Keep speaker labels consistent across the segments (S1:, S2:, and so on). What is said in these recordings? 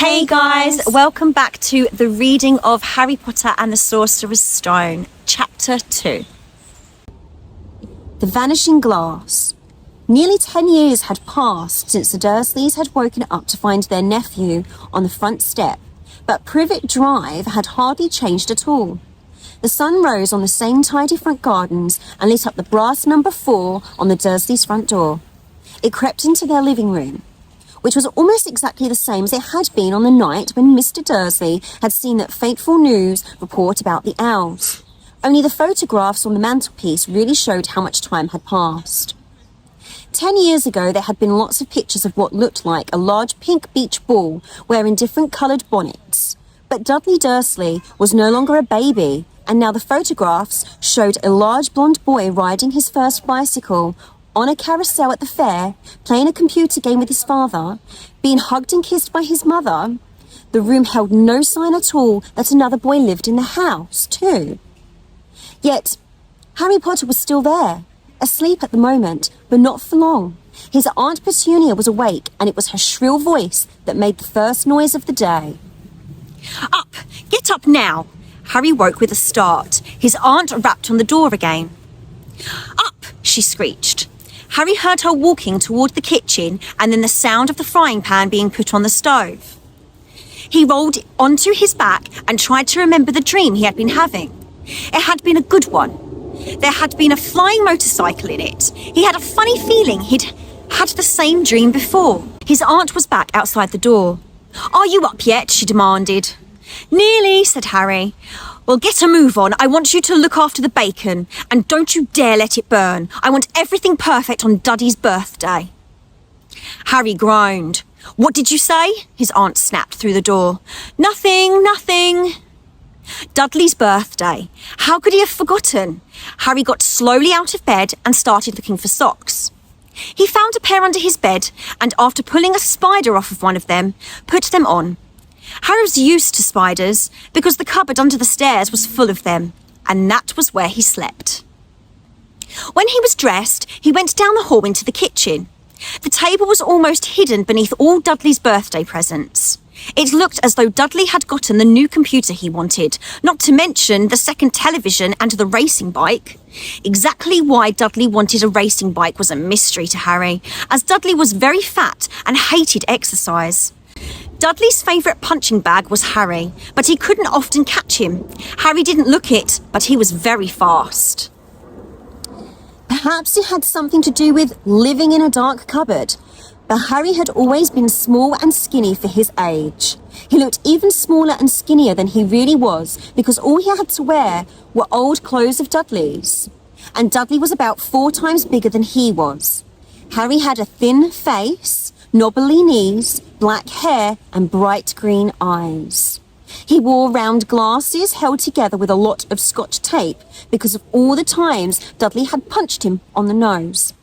S1: Hey guys, welcome back to the reading of Harry Potter and the Sorcerer's Stone, Chapter 2. The Vanishing Glass. Nearly 10 years had passed since the Dursleys had woken up to find their nephew on the front step, but Privet Drive had hardly changed at all. The sun rose on the same tidy front gardens and lit up the brass number 4 on the Dursleys' front door. It crept into their living room, which was almost exactly the same as it had been on the night when Mr. Dursley had seen that fateful news report about the owls. Only the photographs on the mantelpiece really showed how much time had passed. 10 years ago, there had been lots of pictures of what looked like a large pink beach ball wearing different coloured bonnets. But Dudley Dursley was no longer a baby, and now the photographs showed a large blonde boy riding his first bicycle, on a carousel at the fair, playing a computer game with his father, being hugged and kissed by his mother. The room held no sign at all that another boy lived in the house, too. Yet, Harry Potter was still there, asleep at the moment, but not for long. His Aunt Petunia was awake, and it was her shrill voice that made the first noise of the day.
S2: Up! Get up now! Harry woke with a start. His aunt rapped on the door again. Up! She screeched. Harry heard her walking toward the kitchen and then the sound of the frying pan being put on the stove. He rolled onto his back and tried to remember the dream he had been having. It had been a good one. There had been a flying motorcycle in it. He had a funny feeling he'd had the same dream before. His aunt was back outside the door. Are you up yet? She demanded. Nearly, said Harry. Well, get a move on. I want you to look after the bacon, and don't you dare let it burn. I want everything perfect on Duddy's birthday. Harry groaned. What did you say? His aunt snapped through the door. Nothing. Dudley's birthday. How could he have forgotten? Harry got slowly out of bed and started looking for socks. He found a pair under his bed, and after pulling a spider off of one of them, put them on. Harry was used to spiders because the cupboard under the stairs was full of them, and that was where he slept. When he was dressed, he went down the hall into the kitchen. The table was almost hidden beneath all Dudley's birthday presents. It looked as though Dudley had gotten the new computer he wanted, not to mention the second television and the racing bike. Exactly why Dudley wanted a racing bike was a mystery to Harry, as Dudley was very fat and hated exercise. Dudley's favourite punching bag was Harry, but he couldn't often catch him. Harry didn't look it, but he was very fast.
S1: Perhaps it had something to do with living in a dark cupboard, but Harry had always been small and skinny for his age. He looked even smaller and skinnier than he really was because all he had to wear were old clothes of Dudley's. And Dudley was about 4 times bigger than he was. Harry had a thin face, knobbly knees, black hair and bright green eyes. He wore round glasses held together with a lot of Scotch tape because of all the times Dudley had punched him on the nose.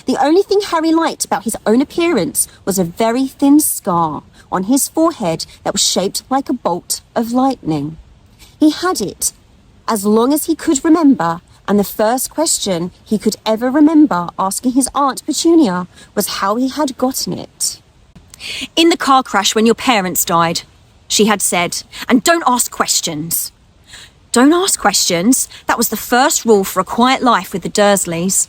S1: The only thing Harry liked about his own appearance was a very thin scar on his forehead that was shaped like a bolt of lightning. He had it as long as he could remember, and the first question he could ever remember asking his Aunt Petunia was how he had gotten it.
S2: In the car crash when your parents died, she had said, and don't ask questions. Don't ask questions? That was the first rule for a quiet life with the Dursleys.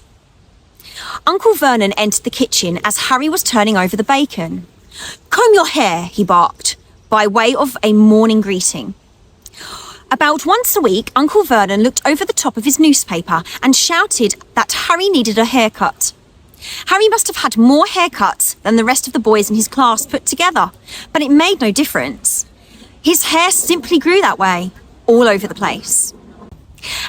S2: Uncle Vernon entered the kitchen as Harry was turning over the bacon. Comb your hair, he barked, by way of a morning greeting. About once a week, Uncle Vernon looked over the top of his newspaper and shouted that Harry needed a haircut. Harry must have had more haircuts than the rest of the boys in his class put together, but it made no difference. His hair simply grew that way, all over the place.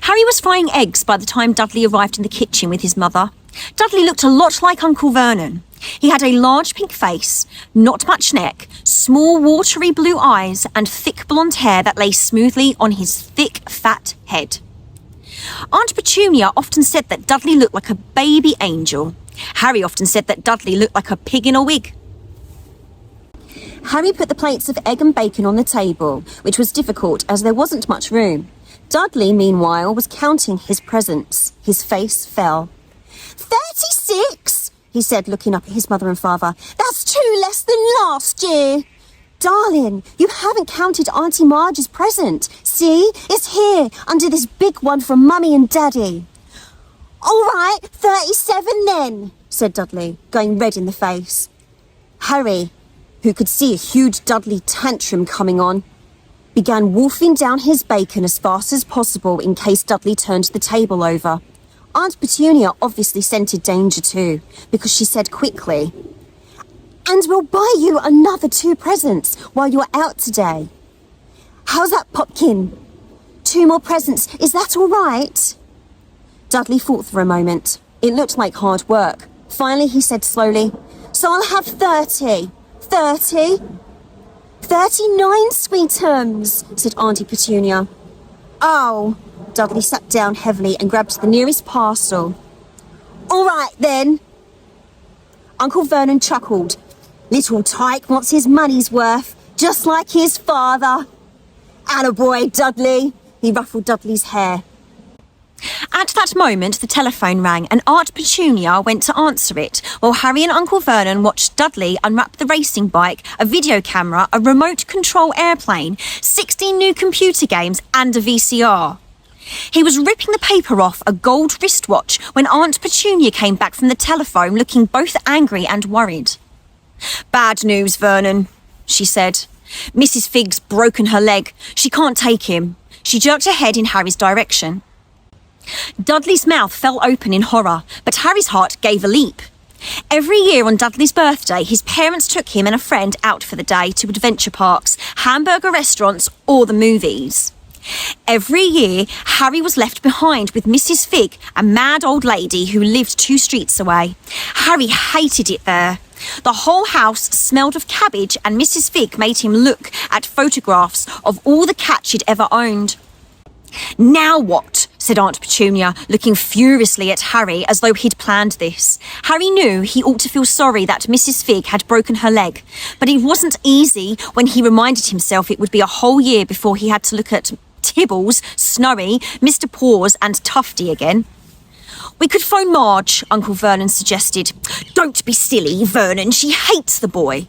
S2: Harry was frying eggs by the time Dudley arrived in the kitchen with his mother. Dudley looked a lot like Uncle Vernon. He had a large pink face, not much neck, small watery blue eyes and thick blonde hair that lay smoothly on his thick, fat head. Aunt Petunia often said that Dudley looked like a baby angel. Harry often said that Dudley looked like a pig in a wig.
S1: Harry put the plates of egg and bacon on the table, which was difficult as there wasn't much room. Dudley, meanwhile, was counting his presents. His face fell. 36, he said, looking up at his mother and father. That's 2 less than last year. Darling, you haven't counted Auntie Marge's present. See, it's here, under this big one from Mummy and Daddy. All right, 37 then, said Dudley, going red in the face. Harry, who could see a huge Dudley tantrum coming on, began wolfing down his bacon as fast as possible in case Dudley turned the table over. Aunt Petunia obviously scented danger too, because she said quickly, "And we'll buy you another 2 presents while you're out today. How's that, Popkin? 2 more presents, is that all right?" Dudley thought for a moment. It looked like hard work. Finally, he said slowly, "So I'll have 30. 30? 39, sweetums," said Auntie Petunia. "Oh." Dudley sat down heavily and grabbed the nearest parcel. "All right, then." Uncle Vernon chuckled. "Little tyke wants his money's worth, just like his father." "Attaboy, Dudley." He ruffled Dudley's hair.
S2: At that moment, the telephone rang and Aunt Petunia went to answer it, while Harry and Uncle Vernon watched Dudley unwrap the racing bike, a video camera, a remote control airplane, 16 new computer games and a VCR. He was ripping the paper off a gold wristwatch when Aunt Petunia came back from the telephone looking both angry and worried. "Bad news, Vernon," she said. "Mrs. Figg's broken her leg. She can't take him." She jerked her head in Harry's direction. Dudley's mouth fell open in horror, but Harry's heart gave a leap. Every year on Dudley's birthday, his parents took him and a friend out for the day to adventure parks, hamburger restaurants, or the movies. Every year, Harry was left behind with Mrs. Figg, a mad old lady who lived 2 streets away. Harry hated it there. The whole house smelled of cabbage, and Mrs. Figg made him look at photographs of all the cats she'd ever owned. "Now what?" said Aunt Petunia, looking furiously at Harry as though he'd planned this. Harry knew he ought to feel sorry that Mrs. Figg had broken her leg, but it wasn't easy when he reminded himself it would be a whole year before he had to look at Tibbles, Snowy, Mr. Paws and Tufty again. "We could phone Marge," Uncle Vernon suggested. "Don't be silly, Vernon, she hates the boy."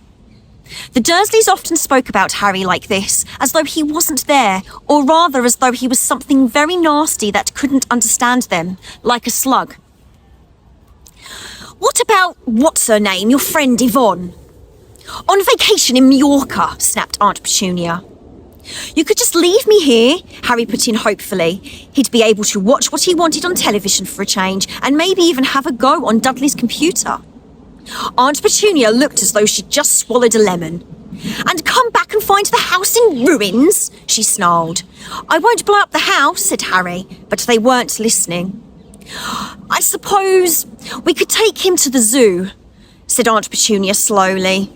S2: The Dursleys often spoke about Harry like this, as though he wasn't there, or rather as though he was something very nasty that couldn't understand them, like a slug. "What about what's-her-name, your friend Yvonne?" "On vacation in Mallorca," snapped Aunt Petunia. "You could just leave me here," Harry put in hopefully. He'd be able to watch what he wanted on television for a change, and maybe even have a go on Dudley's computer. Aunt Petunia looked as though she'd just swallowed a lemon. "And come back and find the house in ruins," she snarled. "I won't blow up the house," said Harry, but they weren't listening. "I suppose we could take him to the zoo," said Aunt Petunia slowly.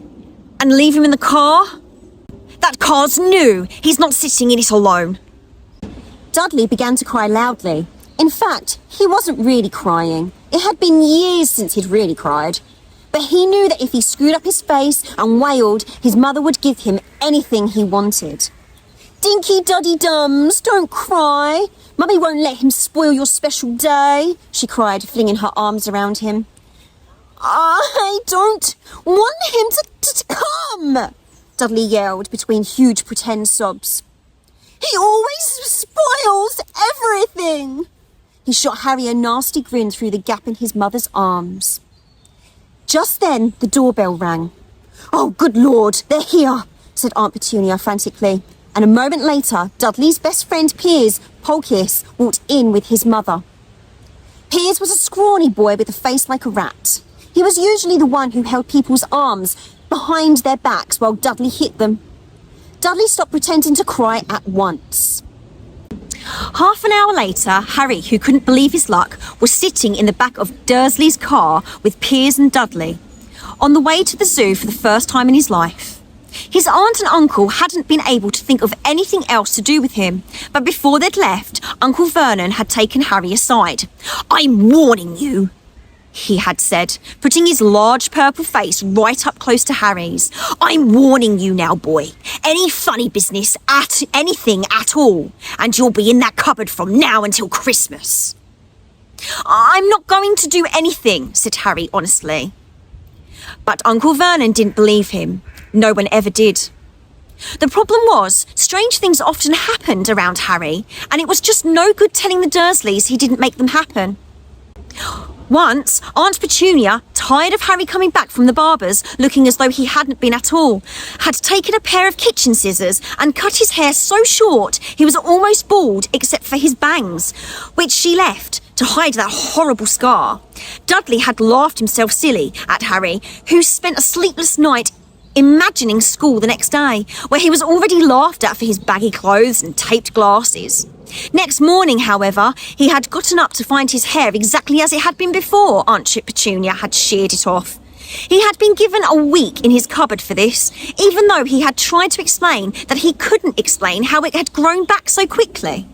S2: "And leave him in the car?" "That car's new. He's not sitting in it alone."
S1: Dudley began to cry loudly. In fact, he wasn't really crying. It had been years since he'd really cried. But he knew that if he screwed up his face and wailed, his mother would give him anything he wanted. "Dinky Duddy Dums, don't cry. Mummy won't let him spoil your special day," she cried, flinging her arms around him. "I don't want him to come," Dudley yelled between huge pretend sobs. "He always spoils everything." He shot Harry a nasty grin through the gap in his mother's arms. Just then, the doorbell rang. "Oh, good Lord, they're here," said Aunt Petunia frantically. And a moment later, Dudley's best friend Piers, Polkiss, walked in with his mother. Piers was a scrawny boy with a face like a rat. He was usually the one who held people's arms behind their backs while Dudley hit them. Dudley stopped pretending to cry at once.
S2: Half an hour later, Harry, who couldn't believe his luck, was sitting in the back of Dursley's car with Piers and Dudley, on the way to the zoo for the first time in his life. His aunt and uncle hadn't been able to think of anything else to do with him, but before they'd left, Uncle Vernon had taken Harry aside. "I'm warning you," he had said, putting his large purple face right up close to Harry's. "I'm warning you now, boy. Any funny business at anything at all, and you'll be in that cupboard from now until Christmas." "I'm not going to do anything," said Harry honestly. But Uncle Vernon didn't believe him. No one ever did. The problem was, strange things often happened around Harry, and it was just no good telling the Dursleys he didn't make them happen. Once, Aunt Petunia, tired of Harry coming back from the barber's looking as though he hadn't been at all, had taken a pair of kitchen scissors and cut his hair so short he was almost bald except for his bangs, which she left to hide that horrible scar. Dudley had laughed himself silly at Harry, who spent a sleepless night imagining school the next day, where he was already laughed at for his baggy clothes and taped glasses. Next morning, however, he had gotten up to find his hair exactly as it had been before Aunt Petunia had sheared it off. He had been given a week in his cupboard for this, even though he had tried to explain that he couldn't explain how it had grown back so quickly.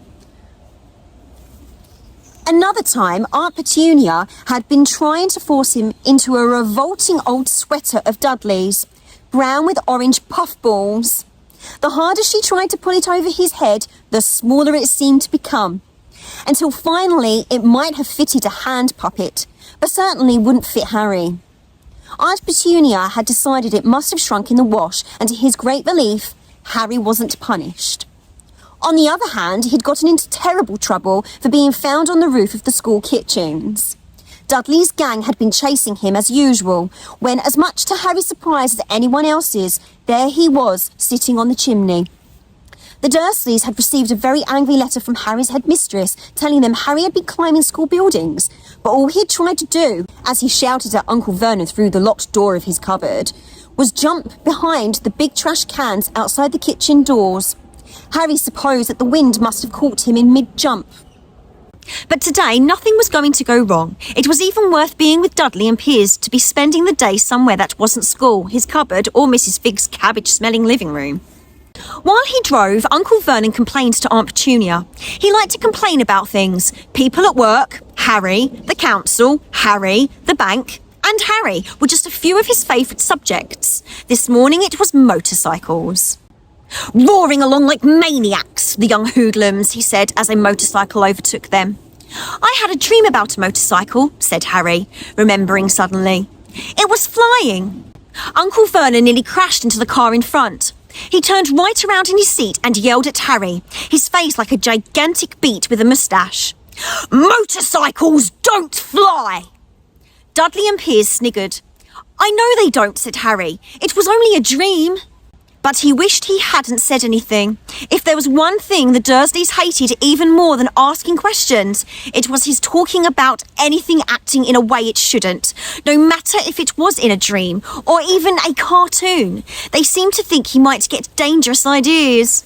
S1: Another time, Aunt Petunia had been trying to force him into a revolting old sweater of Dudley's, brown with orange puffballs. The harder she tried to pull it over his head, the smaller it seemed to become, until finally it might have fitted a hand puppet, but certainly wouldn't fit Harry. Aunt Petunia had decided it must have shrunk in the wash, and to his great relief, Harry wasn't punished. On the other hand, he'd gotten into terrible trouble for being found on the roof of the school kitchens. Dudley's gang had been chasing him as usual, when, as much to Harry's surprise as anyone else's, there he was, sitting on the chimney. The Dursleys had received a very angry letter from Harry's headmistress, telling them Harry had been climbing school buildings, but all he had tried to do, as he shouted at Uncle Vernon through the locked door of his cupboard, was jump behind the big trash cans outside the kitchen doors. Harry supposed that the wind must have caught him in mid-jump.
S2: But today, nothing was going to go wrong. It was even worth being with Dudley and Piers to be spending the day somewhere that wasn't school, his cupboard, or Mrs. Fig's cabbage-smelling living room. While he drove, Uncle Vernon complained to Aunt Petunia. He liked to complain about things. People at work, Harry, the council, Harry, the bank, and Harry were just a few of his favourite subjects. This morning it was motorcycles. Roaring along like maniacs, the young hoodlums, he said as a motorcycle overtook them. I had a dream about a motorcycle, said Harry, remembering suddenly. It was flying. Uncle Vernon nearly crashed into the car in front. He turned right around in his seat and yelled at Harry, his face like a gigantic beet with a moustache. Motorcycles don't fly! Dudley and Piers sniggered. I know they don't, said Harry. It was only a dream. But he wished he hadn't said anything. If there was one thing the Dursleys hated even more than asking questions, it was his talking about anything acting in a way it shouldn't, no matter if it was in a dream or even a cartoon. They seemed to think he might get dangerous ideas.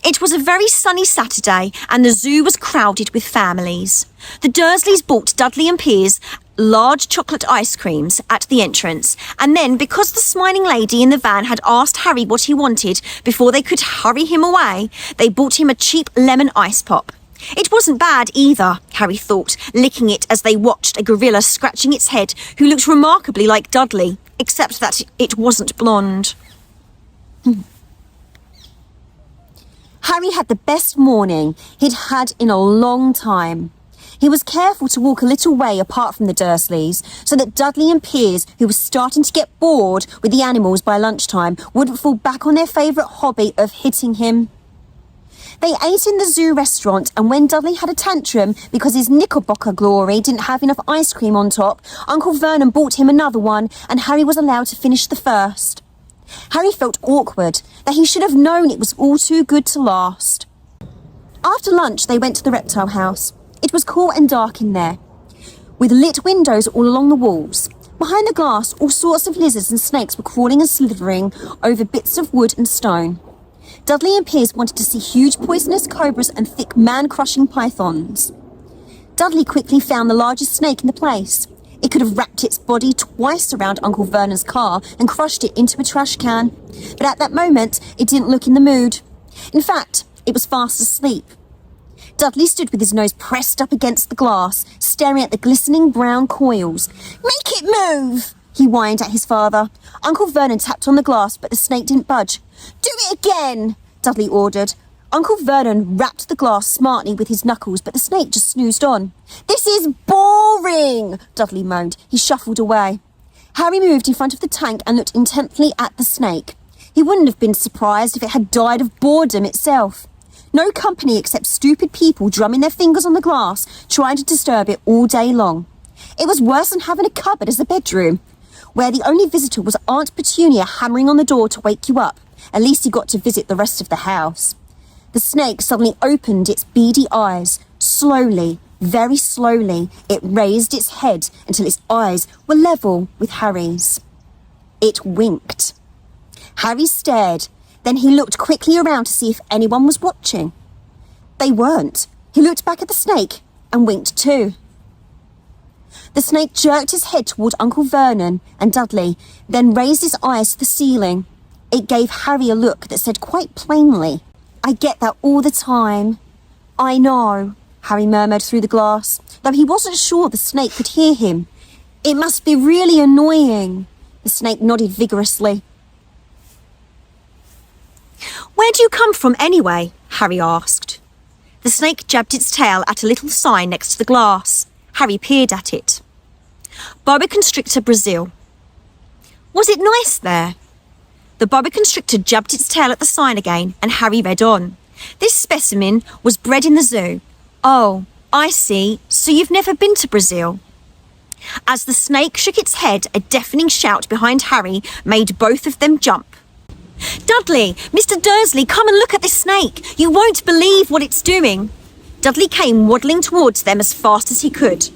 S2: It was a very sunny Saturday and the zoo was crowded with families. The Dursleys bought Dudley and Piers large chocolate ice creams at the entrance, and then, because the smiling lady in the van had asked Harry what he wanted before they could hurry him away, they bought him a cheap lemon ice pop. It wasn't bad either, Harry thought, licking it as they watched a gorilla scratching its head who looked remarkably like Dudley, except that it wasn't blonde.
S1: Harry had the best morning he'd had in a long time. He was careful to walk a little way apart from the Dursleys, so that Dudley and Piers, who were starting to get bored with the animals by lunchtime, wouldn't fall back on their favourite hobby of hitting him. They ate in the zoo restaurant, and when Dudley had a tantrum because his Knickerbocker glory didn't have enough ice cream on top, Uncle Vernon bought him another one, and Harry was allowed to finish the first. Harry felt awkward, that he should have known it was all too good to last. After lunch, they went to the reptile house. It was cool and dark in there, with lit windows all along the walls. Behind the glass, all sorts of lizards and snakes were crawling and slithering over bits of wood and stone. Dudley and Piers wanted to see huge poisonous cobras and thick man-crushing pythons. Dudley quickly found the largest snake in the place. It could have wrapped its body twice around Uncle Vernon's car and crushed it into a trash can. But at that moment, it didn't look in the mood. In fact, it was fast asleep. Dudley stood with his nose pressed up against the glass, staring at the glistening brown coils. "Make it move!" he whined at his father. Uncle Vernon tapped on the glass, but the snake didn't budge. "Do it again!" Dudley ordered. Uncle Vernon rapped the glass smartly with his knuckles, but the snake just snoozed on. "This is boring!" Dudley moaned. He shuffled away. Harry moved in front of the tank and looked intently at the snake. He wouldn't have been surprised if it had died of boredom itself. No company except stupid people drumming their fingers on the glass, trying to disturb it all day long. It was worse than having a cupboard as a bedroom, where the only visitor was Aunt Petunia hammering on the door to wake you up. At least you got to visit the rest of the house. The snake suddenly opened its beady eyes. Slowly, very slowly, it raised its head until its eyes were level with Harry's. It winked. Harry stared. Then he looked quickly around to see if anyone was watching. They weren't. He looked back at the snake and winked too. The snake jerked his head toward Uncle Vernon and Dudley, then raised his eyes to the ceiling. It gave Harry a look that said quite plainly, "I get that all the time." "I know," Harry murmured through the glass, though he wasn't sure the snake could hear him. "It must be really annoying." The snake nodded vigorously.
S2: "Where do you come from anyway?" Harry asked. The snake jabbed its tail at a little sign next to the glass. Harry peered at it. "Boa Constrictor, Brazil." "Was it nice there?" The boa constrictor jabbed its tail at the sign again, and Harry read on. "This specimen was bred in the zoo." "Oh, I see. So you've never been to Brazil?" As the snake shook its head, a deafening shout behind Harry made both of them jump. "Dudley! Mr. Dursley, come and look at this snake! You won't believe what it's doing!" Dudley came waddling towards them as fast as he could.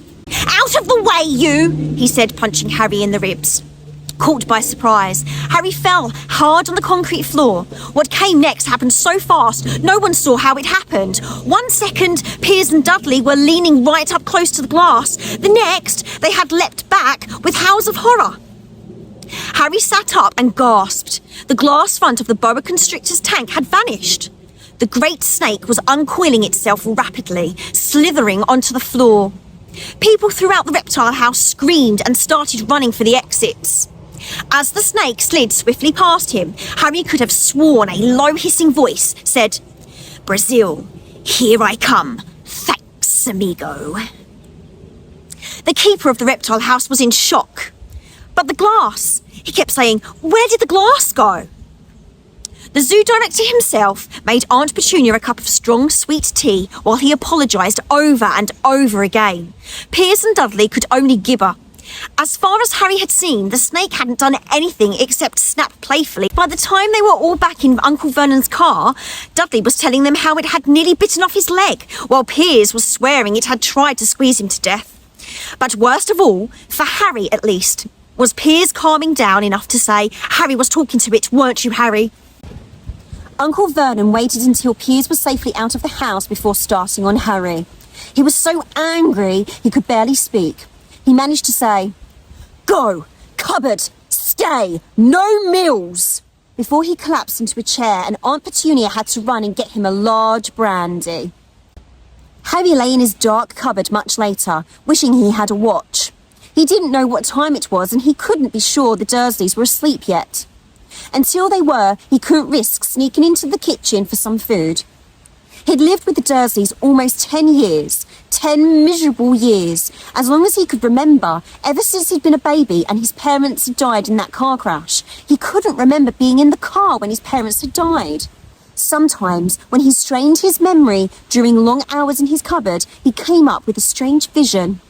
S2: "Out of the way, you!" he said, punching Harry in the ribs. Caught by surprise, Harry fell hard on the concrete floor. What came next happened so fast, no one saw how it happened. 1 second, Piers and Dudley were leaning right up close to the glass. The next, they had leapt back with howls of horror. Harry sat up and gasped. The glass front of the boa constrictor's tank had vanished. The great snake was uncoiling itself rapidly, slithering onto the floor. People throughout the reptile house screamed and started running for the exits. As the snake slid swiftly past him, Harry could have sworn a low hissing voice said, "Brazil, here I come. Thanks, amigo." The keeper of the reptile house was in shock. "But the glass," he kept saying, "where did the glass go?" The zoo director himself made Aunt Petunia a cup of strong, sweet tea while he apologised over and over again. Piers and Dudley could only gibber. As far as Harry had seen, the snake hadn't done anything except snap playfully. By the time they were all back in Uncle Vernon's car, Dudley was telling them how it had nearly bitten off his leg, while Piers was swearing it had tried to squeeze him to death. But worst of all, for Harry at least, was Piers calming down enough to say, "Harry was talking to it, weren't you, Harry?"
S1: Uncle Vernon waited until Piers was safely out of the house before starting on Harry. He was so angry he could barely speak. He managed to say, "Go! Cupboard! Stay! No meals!" before he collapsed into a chair and Aunt Petunia had to run and get him a large brandy. Harry lay in his dark cupboard much later, wishing he had a watch. He didn't know what time it was and he couldn't be sure the Dursleys were asleep yet. Until they were, he couldn't risk sneaking into the kitchen for some food. He'd lived with the Dursleys almost 10 years, 10 miserable years, as long as he could remember, ever since he'd been a baby and his parents had died in that car crash. He couldn't remember being in the car when his parents had died. Sometimes, when he strained his memory during long hours in his cupboard, he came up with a strange vision.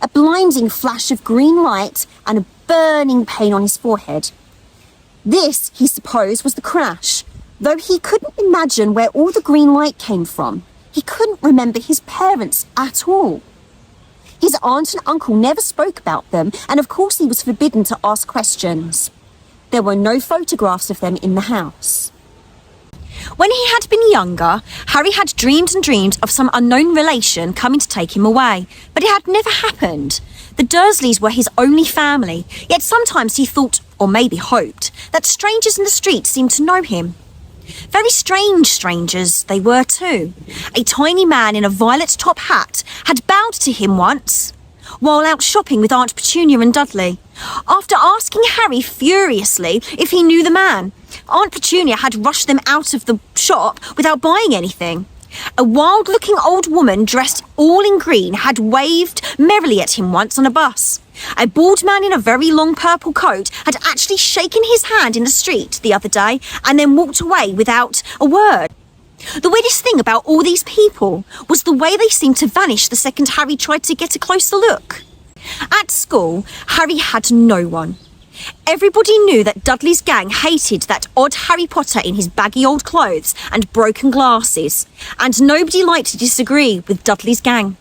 S1: A blinding flash of green light and a burning pain on his forehead. This, he supposed, was the crash. Though he couldn't imagine where all the green light came from, he couldn't remember his parents at all. His aunt and uncle never spoke about them, and of course he was forbidden to ask questions. There were no photographs of them in the house.
S2: When he had been younger, Harry had dreamed and dreamed of some unknown relation coming to take him away, but it had never happened. The Dursleys were his only family, yet sometimes he thought, or maybe hoped, that strangers in the street seemed to know him. Very strange strangers they were too. A tiny man in a violet top hat had bowed to him once, while out shopping with Aunt Petunia and Dudley. After asking Harry furiously if he knew the man, Aunt Petunia had rushed them out of the shop without buying anything. A wild-looking old woman dressed all in green had waved merrily at him once on a bus. A bald man in a very long purple coat had actually shaken his hand in the street the other day and then walked away without a word. The weirdest thing about all these people was the way they seemed to vanish the second Harry tried to get a closer look. At school, Harry had no one. Everybody knew that Dudley's gang hated that odd Harry Potter in his baggy old clothes and broken glasses, and nobody liked to disagree with Dudley's gang.